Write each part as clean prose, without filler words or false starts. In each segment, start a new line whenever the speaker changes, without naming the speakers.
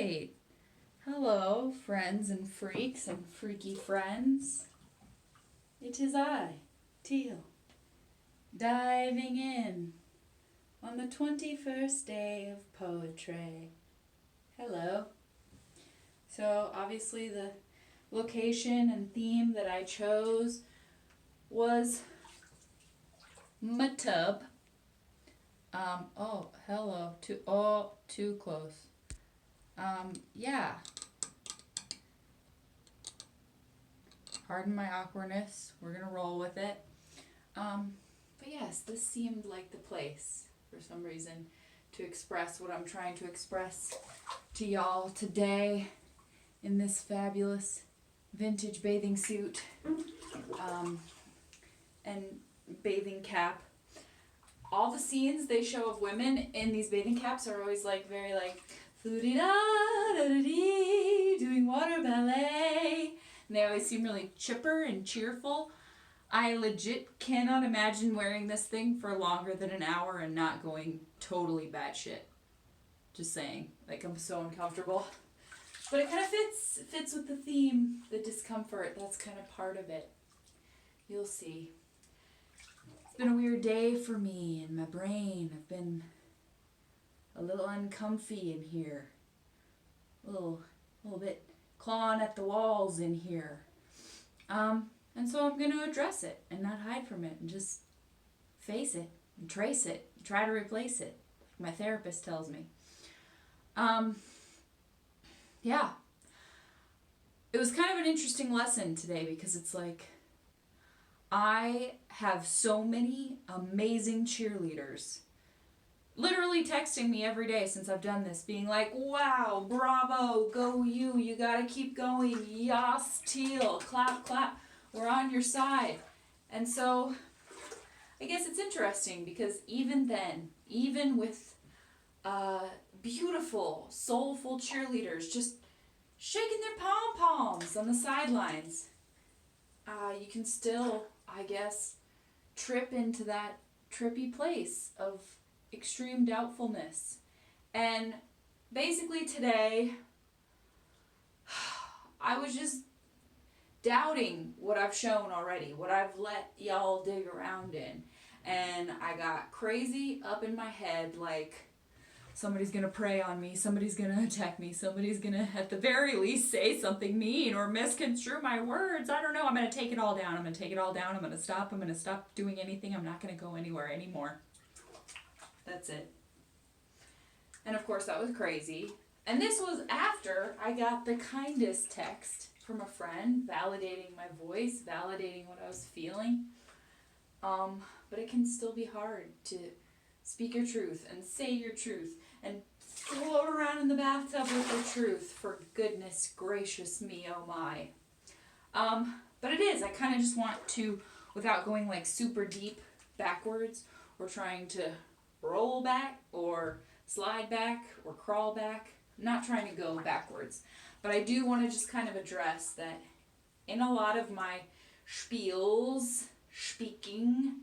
right. Hello, friends and freaks and freaky friends. It is I, Teal, diving in on the 21st day of poetry. Hello. So, obviously, the location and theme that I chose was my tub. Hello. Too close. Yeah. Pardon my awkwardness. We're gonna roll with it. But yes, this seemed like the place for some reason to express what I'm trying to express to y'all today in this fabulous vintage bathing suit and bathing cap. All the scenes they show of women in these bathing caps are always like very like flu-dee-da-da-dee, doing water ballet. And they always seem really chipper and cheerful. I legit cannot imagine wearing this thing for longer than an hour and not going totally batshit. Just saying. Like, I'm so uncomfortable. But it kind of fits with the theme, the discomfort. That's kind of part of it. You'll see. It's been a weird day for me and my brain. I've been a little uncomfy in here. A little bit clawing at the walls in here. And so I'm going to address it and not hide from it and just face it and trace it and try to replace it, like my therapist tells me. Yeah. It was kind of an interesting lesson today because it's like I have so many amazing cheerleaders literally texting me every day since I've done this, being like, wow, bravo, go you gotta keep going, yas, Teal, clap, clap, we're on your side. And so, I guess it's interesting because even then, even with beautiful, soulful cheerleaders just shaking their pom-poms on the sidelines, you can still, I guess, trip into that trippy place of extreme doubtfulness. And basically today, I was just doubting what I've shown already, what I've let y'all dig around in. And I got crazy up in my head, like, somebody's gonna prey on me, somebody's gonna attack me, somebody's gonna, at the very least, say something mean or misconstrue my words. I don't know, I'm gonna take it all down, I'm gonna stop doing anything, I'm not gonna go anywhere anymore. That's it. And of course that was crazy. And this was after I got the kindest text from a friend validating my voice, validating what I was feeling. But it can still be hard to speak your truth and say your truth and float around in the bathtub with the truth, for goodness gracious me, oh my. But it is, I kind of just want to, without going like super deep backwards or trying to roll back or slide back or crawl back, I'm not trying to go backwards. But I do want to just kind of address that in a lot of my spiels, speaking,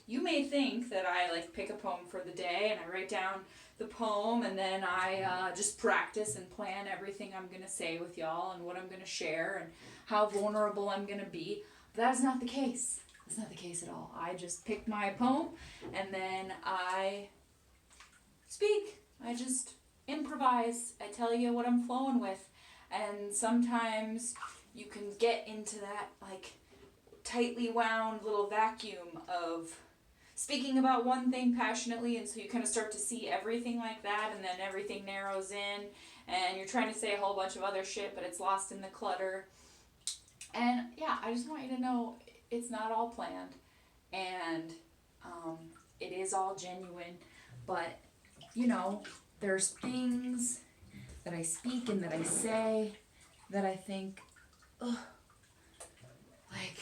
you may think that I like pick a poem for the day and I write down the poem and then I just practice and plan everything I'm going to say with y'all and what I'm going to share and how vulnerable I'm going to be. But that is not the case. That's not the case at all. I just pick my poem and then I speak. I just improvise. I tell you what I'm flowing with. And sometimes you can get into that like tightly wound little vacuum of speaking about one thing passionately, and so you kind of start to see everything like that, and then everything narrows in and you're trying to say a whole bunch of other shit, but it's lost in the clutter. And yeah, I just want you to know it's not all planned, and it is all genuine. But you know, there's things that I speak and that I say that I think, ugh, like,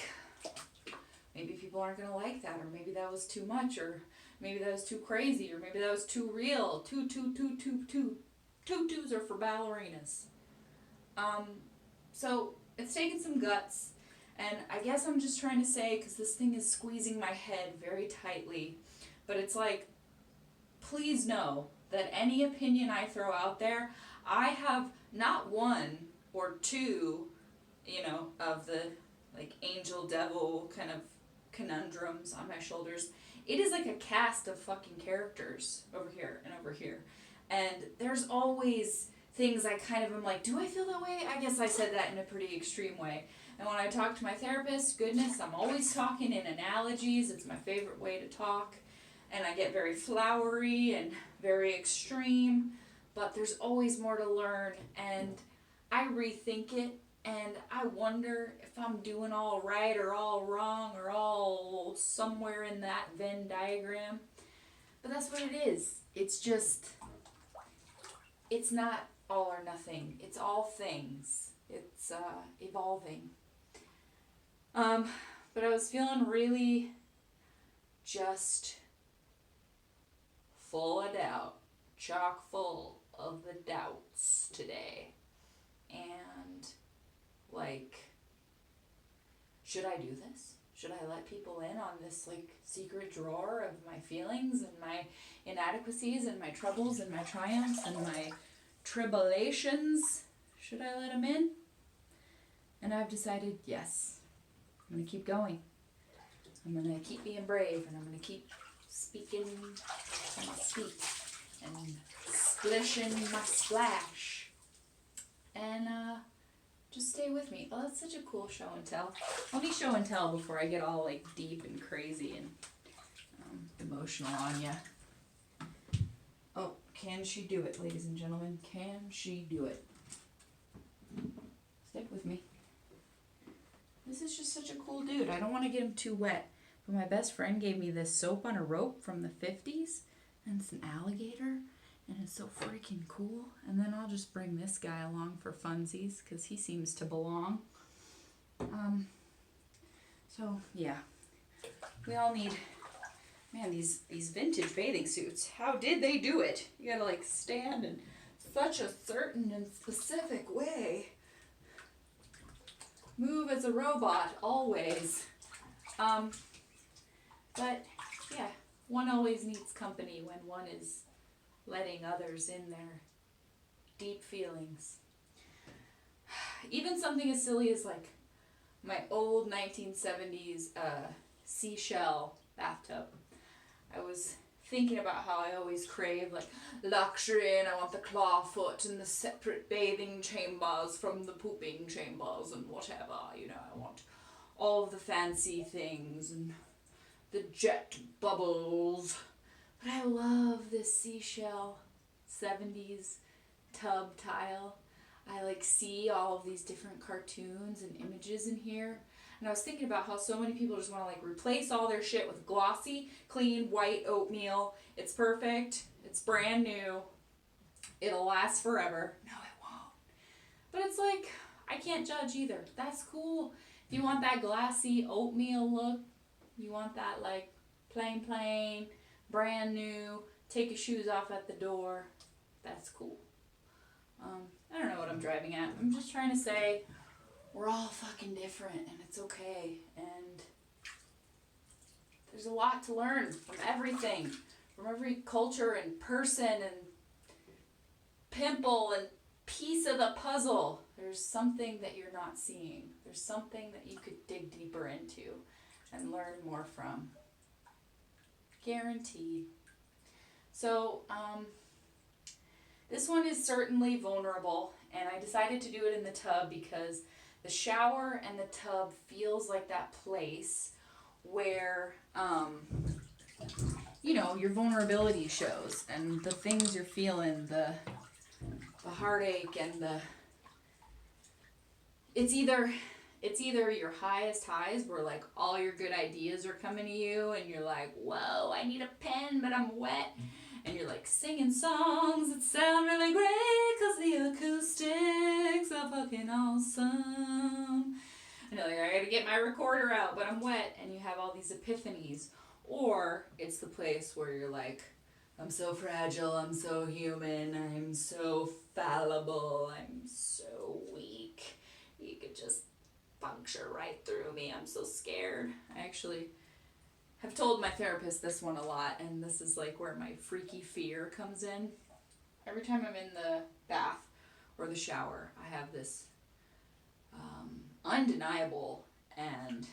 maybe people aren't going to like that, or maybe that was too much, or maybe that was too crazy, or maybe that was too real. Tutus are for ballerinas. So it's taken some guts, and I guess I'm just trying to say, because this thing is squeezing my head very tightly, but it's like, please know that any opinion I throw out there, I have not one or two, of the like angel devil kind of conundrums on my shoulders. It is like a cast of fucking characters over here and over here. And there's always things I kind of am like, do I feel that way? I guess I said that in a pretty extreme way. And when I talk to my therapist, goodness, I'm always talking in analogies. It's my favorite way to talk. And I get very flowery and very extreme. But there's always more to learn. And I rethink it. And I wonder if I'm doing all right or all wrong or all somewhere in that Venn diagram. But that's what it is. It's just, it's not all or nothing. It's all things. It's evolving. But I was feeling really just full of doubt. Chock full of the doubts today. And like, should I do this? Should I let people in on this like secret drawer of my feelings and my inadequacies and my troubles and my triumphs and my tribulations? Should I let them in? And I've decided, yes. I'm going to keep going. I'm going to keep being brave, and I'm going to keep speaking my speak and splishing my splash. And just stay with me. Oh, that's such a cool show and tell. Let me show and tell before I get all like deep and crazy and emotional on ya. Oh, can she do it, ladies and gentlemen? Can she do it? Stick with me. This is just such a cool dude. I don't want to get him too wet. But my best friend gave me this soap on a rope from the 50s. And it's an alligator. And it's so freaking cool. And then I'll just bring this guy along for funsies. Because he seems to belong. So, yeah. We all need... Man, these vintage bathing suits. How did they do it? You gotta like stand in such a certain and specific way. Move as a robot, always. But, yeah, one always needs company when one is letting others in their deep feelings. Even something as silly as, like, my old 1970s seashell bathtub. I was thinking about how I always crave like luxury, and I want the clawfoot and the separate bathing chambers from the pooping chambers and whatever, I want all of the fancy things and the jet bubbles. But I love this seashell 70s tub tile. I like see all of these different cartoons and images in here. And I was thinking about how so many people just want to like replace all their shit with glossy, clean, white oatmeal. It's perfect. It's brand new. It'll last forever. No, it won't. But it's like, I can't judge either. That's cool. If you want that glassy oatmeal look, you want that like plain, brand new, take your shoes off at the door, that's cool. I don't know what I'm driving at. I'm just trying to say, we're all fucking different, and it's okay. And there's a lot to learn from everything, from every culture and person and pimple and piece of the puzzle. There's something that you're not seeing. There's something that you could dig deeper into and learn more from. Guaranteed. So, this one is certainly vulnerable, and I decided to do it in the tub because the shower and the tub feels like that place where, your vulnerability shows, and the things you're feeling, the heartache and it's either your highest highs where like all your good ideas are coming to you and you're like, whoa, I need a pen, but I'm wet. And you're like singing songs that sound really great because the acoustics are fucking awesome. And you're like, I gotta get my recorder out, but I'm wet. And you have all these epiphanies. Or it's the place where you're like, I'm so fragile, I'm so human, I'm so fallible, I'm so weak. You could just puncture right through me. I'm so scared. I actually I've told my therapist this one a lot, and this is like where my freaky fear comes in. Every time I'm in the bath or the shower, I have this undeniable and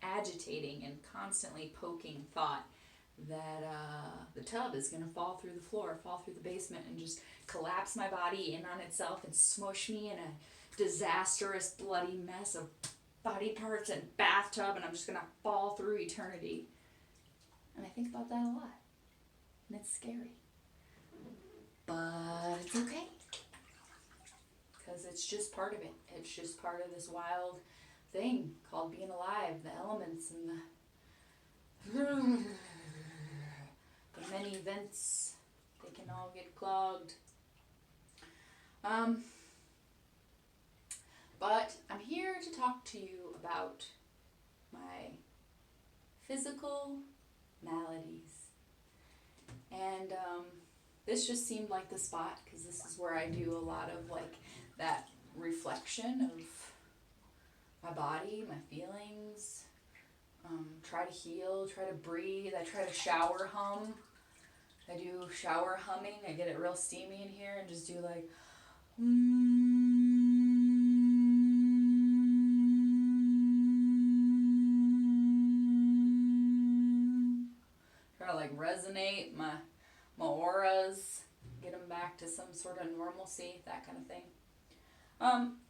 agitating and constantly poking thought that the tub is going to fall through the floor, fall through the basement, and just collapse my body in on itself and smush me in a disastrous bloody mess of body parts and bathtub, and I'm just going to fall through eternity. And I think about that a lot. And it's scary. But it's okay. Because it's just part of it. It's just part of this wild thing called being alive. The elements and the many vents. They can all get clogged. But I'm here to talk to you about my physical maladies. And this just seemed like the spot because this is where I do a lot of like that reflection of my body, my feelings, try to heal, try to breathe. I try to shower hum. I do shower humming. I get it real steamy in here and just do like try to like resonate my auras, get them back to some sort of normalcy, that kind of thing.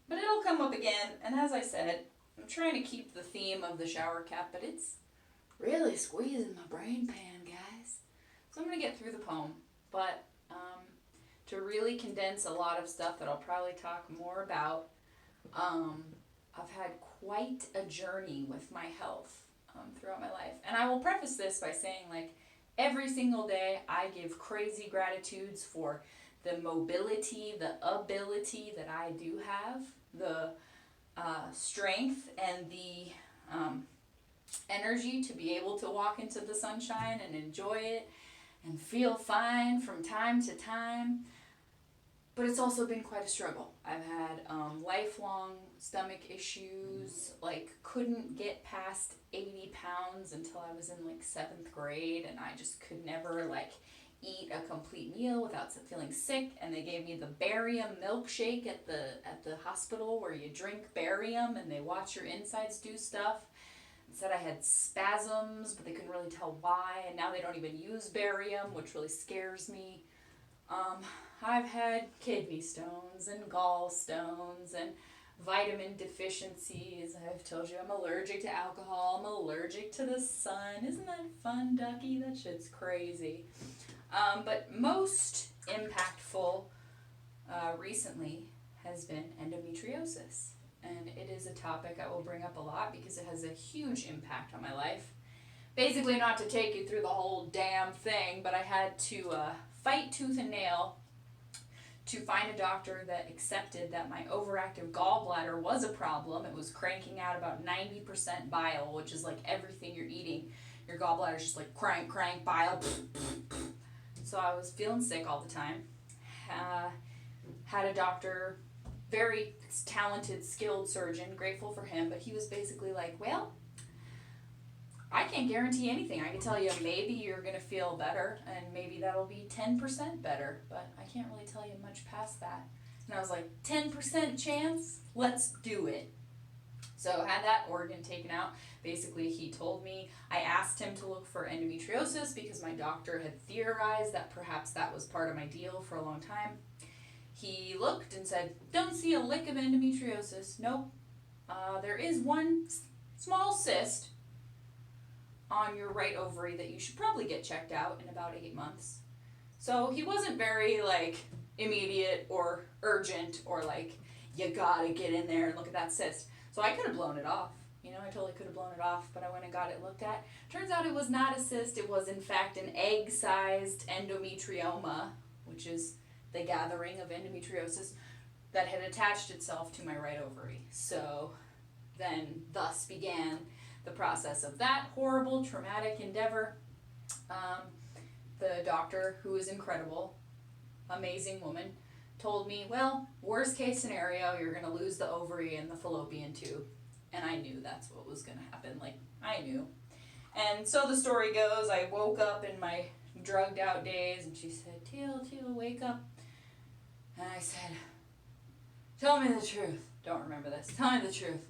But it'll come up again, and as I said, I'm trying to keep the theme of the shower cap, but it's really squeezing my brain pan, guys. So I'm going to get through the poem, but to really condense a lot of stuff that I'll probably talk more about, I've had quite a journey with my health throughout my life. And I will preface this by saying, like, every single day I give crazy gratitudes for the mobility, the ability that I do have, the strength and the energy to be able to walk into the sunshine and enjoy it and feel fine from time to time. But it's also been quite a struggle. I've had lifelong stomach issues, like couldn't get past 80 pounds until I was in like 7th grade, and I just could never like eat a complete meal without feeling sick. And they gave me the barium milkshake at the hospital where you drink barium and they watch your insides do stuff. It said I had spasms, but they couldn't really tell why, and now they don't even use barium, which really scares me. I've had kidney stones and gallstones and vitamin deficiencies. I've told you I'm allergic to alcohol. I'm allergic to the sun. Isn't that fun, Ducky? That shit's crazy. But most impactful recently has been endometriosis. And it is a topic I will bring up a lot because it has a huge impact on my life. Basically, not to take you through the whole damn thing, but I had to fight tooth and nail to find a doctor that accepted that my overactive gallbladder was a problem. It was cranking out about 90% bile, which is like everything you're eating. Your gallbladder's just like crank, bile. So I was feeling sick all the time. Had a doctor, very talented, skilled surgeon, grateful for him, but he was basically like, well, I can't guarantee anything. I can tell you maybe you're going to feel better, and maybe that'll be 10% better, but I can't really tell you much past that. And I was like, 10% chance? Let's do it. So I had that organ taken out. Basically, he told me, I asked him to look for endometriosis because my doctor had theorized that perhaps that was part of my deal for a long time. He looked and said, don't see a lick of endometriosis. Nope. There is one small cyst on your right ovary that you should probably get checked out in about 8 months. So he wasn't very like immediate or urgent or like, you gotta get in there and look at that cyst. So I could have blown it off. I totally could have blown it off, but I went and got it looked at. Turns out it was not a cyst. It was in fact an egg-sized endometrioma, which is the gathering of endometriosis that had attached itself to my right ovary. So then thus began the process of that horrible, traumatic endeavor. The doctor, who is incredible, amazing woman, told me, well, worst case scenario, you're going to lose the ovary and the fallopian tube. And I knew that's what was going to happen. Like, I knew. And so the story goes, I woke up in my drugged out days, and she said, Teal, wake up. And I said, tell me the truth. Don't remember this. Tell me the truth.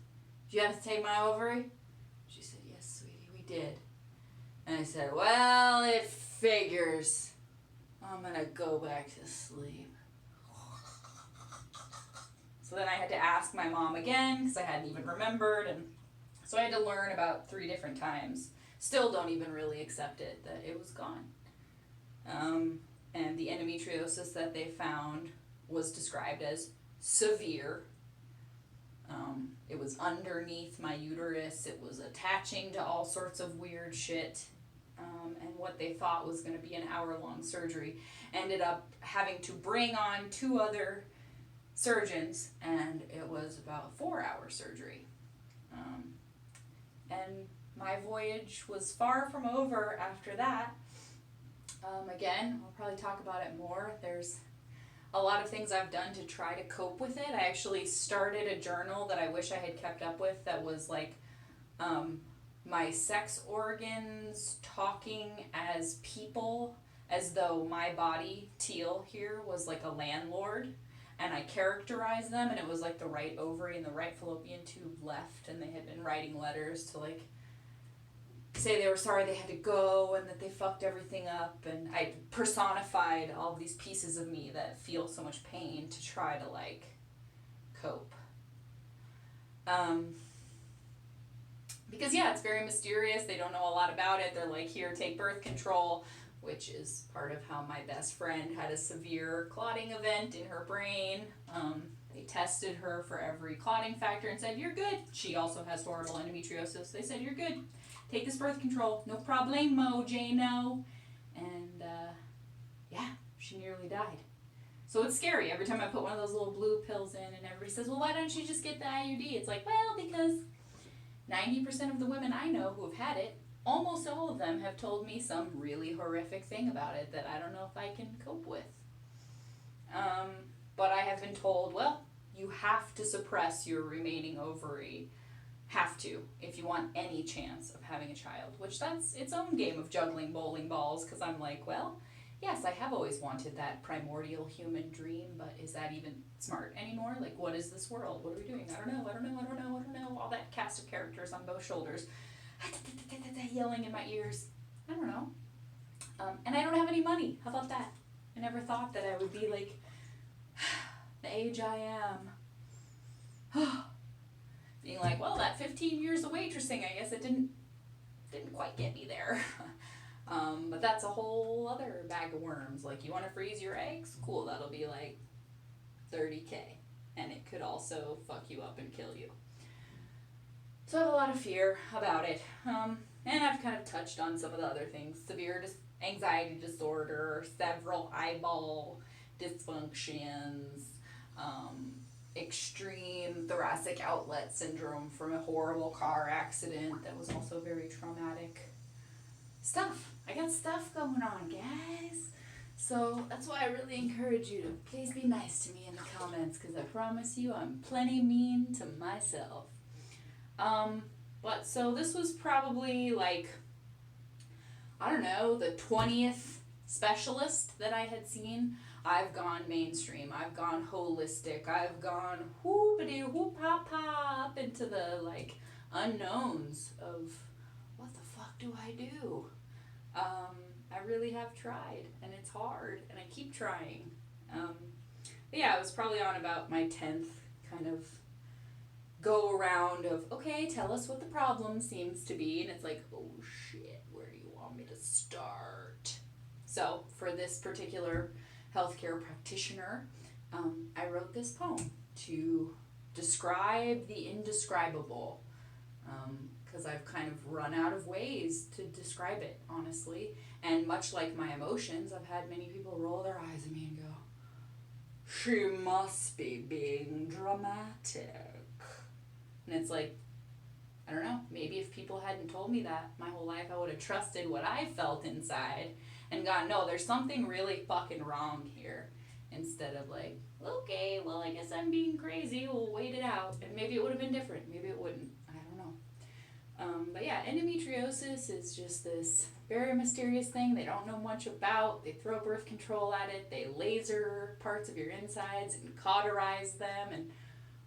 Did you have to take my ovary? She said, yes, sweetie, we did. And I said, well, it figures. I'm going to go back to sleep. So then I had to ask my mom again because I hadn't even remembered. And so I had to learn about 3 different times. Still don't even really accept it, that it was gone. And the endometriosis that they found was described as severe. It was underneath my uterus. It was attaching to all sorts of weird shit. And what they thought was going to be an hour-long surgery ended up having to bring on 2 other surgeons, and it was about a 4-hour surgery. And my voyage was far from over after that. Again, I'll probably talk about it more. There's a lot of things I've done to try to cope with it. I actually started a journal that I wish I had kept up with that was like my sex organs talking as people, as though my body, Teal here, was like a landlord. And I characterized them, and it was like the right ovary and the right fallopian tube left, and they had been writing letters to like say they were sorry they had to go and that they fucked everything up, and I personified all these pieces of me that feel so much pain to try to like cope. Because yeah, it's very mysterious. They don't know a lot about it. They're like, here, take birth control, which is part of how my best friend had a severe clotting event in her brain. They tested her for every clotting factor and said, you're good. She also has horrible endometriosis. They said, you're good. Take this birth control. No problemo, Jano. And yeah, she nearly died. So it's scary. Every time I put one of those little blue pills in and everybody says, well, why don't you just get the IUD? It's like, well, because 90% of the women I know who have had it, almost all of them have told me some really horrific thing about it that I don't know if I can cope with. But I have been told, well, you have to suppress your remaining ovary. Have to, if you want any chance of having a child. Which that's its own game of juggling bowling balls, because I'm like, well, yes, I have always wanted that primordial human dream, but is that even smart anymore? Like, what is this world? What are we doing? I don't know. All that cast of characters on both shoulders. Yelling in my ears. I don't know. And I don't have any money. How about that? I never thought that I would be like the age I am. Being like, well, that 15 years of waitressing, I guess it didn't quite get me there. But that's a whole other bag of worms. Like, you want to freeze your eggs? Cool, that'll be like $30,000. And it could also fuck you up and kill you. So I have a lot of fear about it. And I've kind of touched on some of the other things. Severe anxiety disorder, several eyeball dysfunctions, extreme thoracic outlet syndrome from a horrible car accident that was also very traumatic. I got stuff going on, guys. So that's why I really encourage you to please be nice to me in the comments, because I promise you I'm plenty mean to myself. But so this was probably like, I don't know, the 20th specialist that I had seen. I've gone mainstream, I've gone holistic, I've gone whoopity-whoop-pop-pop into the like unknowns of what the fuck do I do? I really have tried, and it's hard, and I keep trying. But yeah, I was probably on about my 10th kind of go around of, okay, tell us what the problem seems to be, and it's like, oh shit, where do you want me to start? So for this particular healthcare practitioner, I wrote this poem to describe the indescribable, because I've kind of run out of ways to describe it, honestly. And much like my emotions, I've had many people roll their eyes at me and go, she must be being dramatic. And it's like, I don't know, maybe if people hadn't told me that my whole life, I would have trusted what I felt inside and gone, no, there's something really fucking wrong here. Instead of like, okay, well, I guess I'm being crazy, we'll wait it out. And maybe it would have been different, maybe it wouldn't, I don't know. But yeah, endometriosis is just this very mysterious thing they don't know much about. They throw birth control at it, they laser parts of your insides and cauterize them and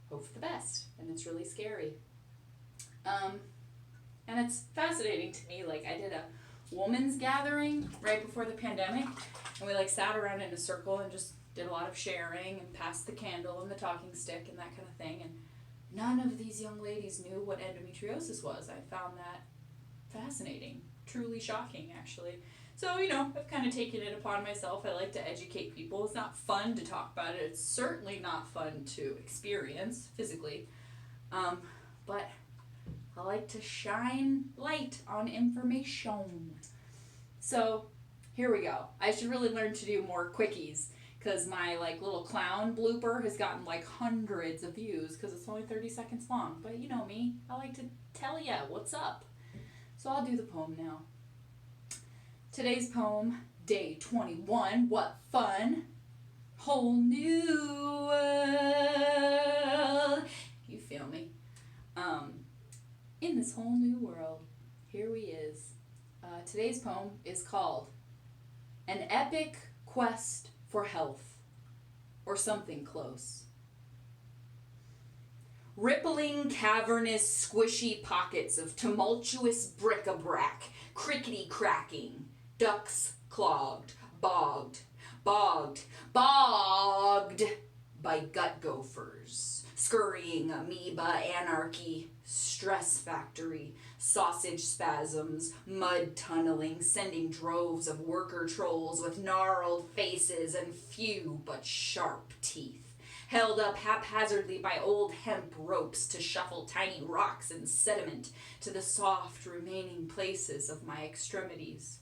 hope for the best. And it's really scary. And it's fascinating to me. Like, I did a woman's gathering right before the pandemic, and we like sat around in a circle and just did a lot of sharing and passed the candle and the talking stick and that kind of thing. And none of these young ladies knew what endometriosis was. I found that fascinating, truly shocking, actually. So, I've kind of taken it upon myself. I like to educate people. It's not fun to talk about it. It's certainly not fun to experience physically. But I like to shine light on information. So, here we go. I should really learn to do more quickies, because my little clown blooper has gotten hundreds of views because it's only 30 seconds long. But you know me, I like to tell ya what's up. So I'll do the poem now. Today's poem, day 21, what fun. Whole new world. You feel me? In this whole new world, here we is. Today's poem is called An Epic Quest for Health, or something close. Rippling, cavernous, squishy pockets of tumultuous bric-a-brac, crickety-cracking, ducks clogged, bogged by gut gophers, scurrying amoeba anarchy, stress factory, sausage spasms, mud tunneling, sending droves of worker trolls with gnarled faces and few but sharp teeth, held up haphazardly by old hemp ropes to shuffle tiny rocks and sediment to the soft remaining places of my extremities.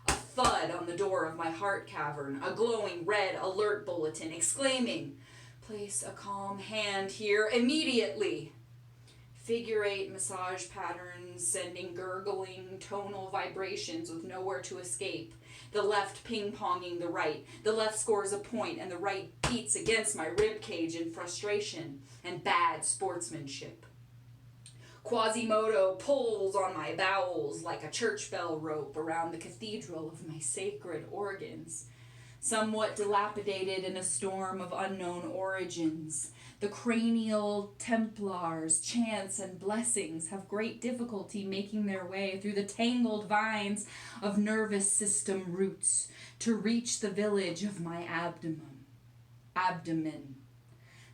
A thud on the door of my heart cavern, a glowing red alert bulletin exclaiming, "Place a calm hand here immediately." Figure 8 massage patterns sending gurgling tonal vibrations with nowhere to escape. The left ping-ponging the right. The left scores a point and the right beats against my rib cage in frustration and bad sportsmanship. Quasimodo pulls on my bowels like a church bell rope around the cathedral of my sacred organs. Somewhat dilapidated in a storm of unknown origins, the cranial Templars, chants, and blessings have great difficulty making their way through the tangled vines of nervous system roots to reach the village of my abdomen.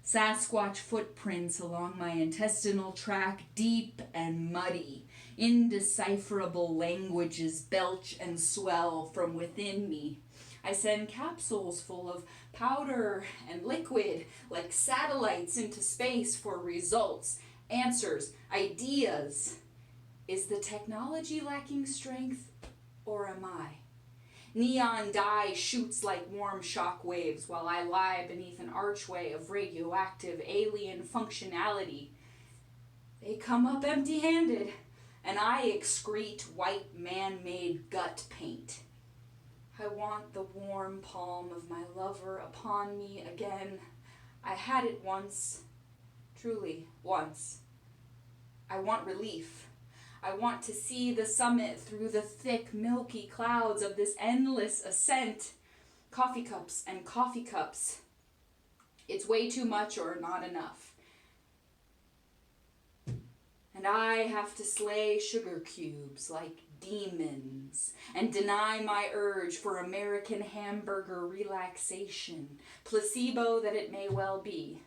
Sasquatch footprints along my intestinal tract, deep and muddy. Indecipherable languages belch and swell from within me. I send capsules full of powder and liquid like satellites into space for results, answers, ideas. Is the technology lacking strength, or am I? Neon dye shoots like warm shock waves while I lie beneath an archway of radioactive alien functionality. They come up empty-handed, and I excrete white man-made gut paint. I want the warm palm of my lover upon me again. I had it once, truly once. I want relief. I want to see the summit through the thick, milky clouds of this endless ascent. Coffee cups and coffee cups. It's way too much or not enough. And I have to slay sugar cubes like demons and deny my urge for American hamburger relaxation, placebo that it may well be.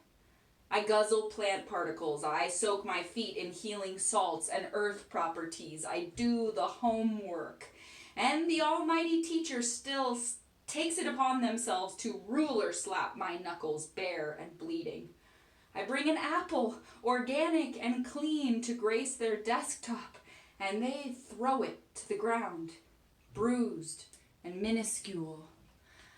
I guzzle plant particles. I soak my feet in healing salts and earth properties. I do the homework. And the almighty teacher still takes it upon themselves to ruler slap my knuckles bare and bleeding. I bring an apple, organic and clean, to grace their desktop, and they throw it to the ground, bruised and minuscule.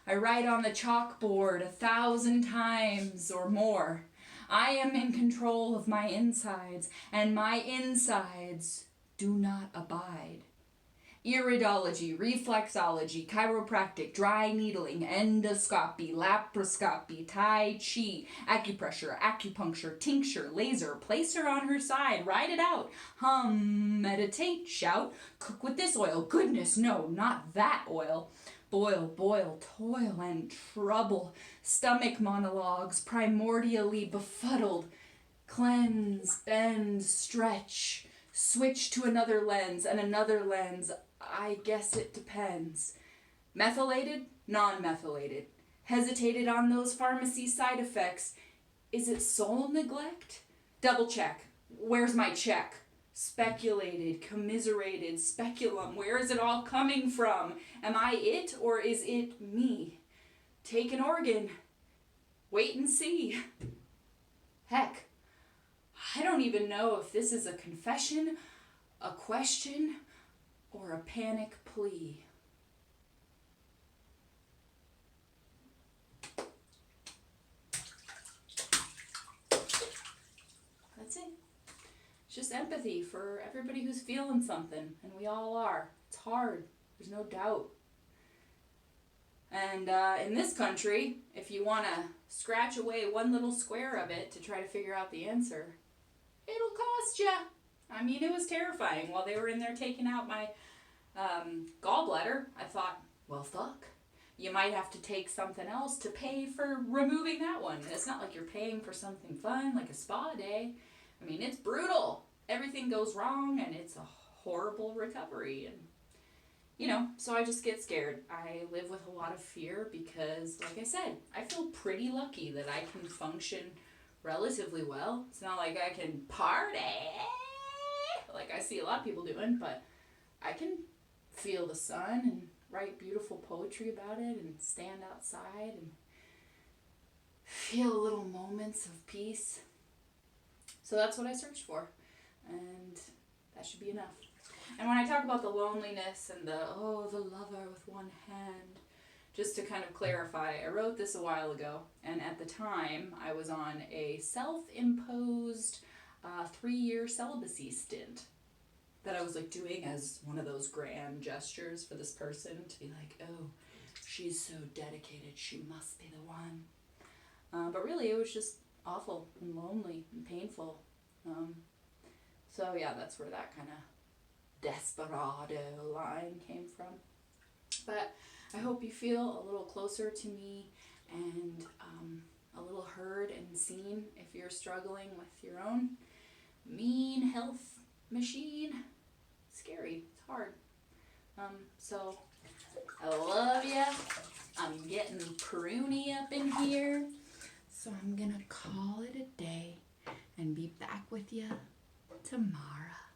I write on the chalkboard 1,000 times or more. I am in control of my insides, and my insides do not abide. Iridology, reflexology, chiropractic, dry needling, endoscopy, laparoscopy, tai chi, acupressure, acupuncture, tincture, laser, place her on her side, ride it out, hum, meditate, shout, cook with this oil, goodness, no, not that oil, boil, boil, toil, and trouble, stomach monologues, primordially befuddled, cleanse, bend, stretch, switch to another lens and another lens. I guess it depends. Methylated, non-methylated. Hesitated on those pharmacy side effects. Is it soul neglect? Double check. Where's my check? Speculated, commiserated, speculum. Where is it all coming from? Am I it or is it me? Take an organ. Wait and see. Heck, I don't even know if this is a confession, a question, or a panic plea. That's it. It's just empathy for everybody who's feeling something, and we all are. It's hard. There's no doubt. And in this country, if you want to scratch away one little square of it to try to figure out the answer, it'll cost you. I mean, it was terrifying. While they were in there taking out my gallbladder, I thought, well, fuck. You might have to take something else to pay for removing that one. It's not like you're paying for something fun, like a spa day. I mean, it's brutal. Everything goes wrong, and it's a horrible recovery. And, you know, so I just get scared. I live with a lot of fear because, like I said, I feel pretty lucky that I can function relatively well. It's not like I can party like I see a lot of people doing, but I can feel the sun and write beautiful poetry about it and stand outside and feel little moments of peace. So that's what I searched for, and that should be enough. And when I talk about the loneliness and the lover with one hand, just to kind of clarify, I wrote this a while ago, and at the time I was on a self-imposed 3-year celibacy stint that I was like doing as one of those grand gestures for this person to be like, oh, she's so dedicated, she must be the one. But really it was just awful and lonely and painful. So yeah, that's where that kind of desperado line came from. But I hope you feel a little closer to me and a little heard and seen if you're struggling with your own mean health machine. Scary. It's hard. So I love ya. I'm getting pruny up in here. So I'm gonna call it a day and be back with you tomorrow.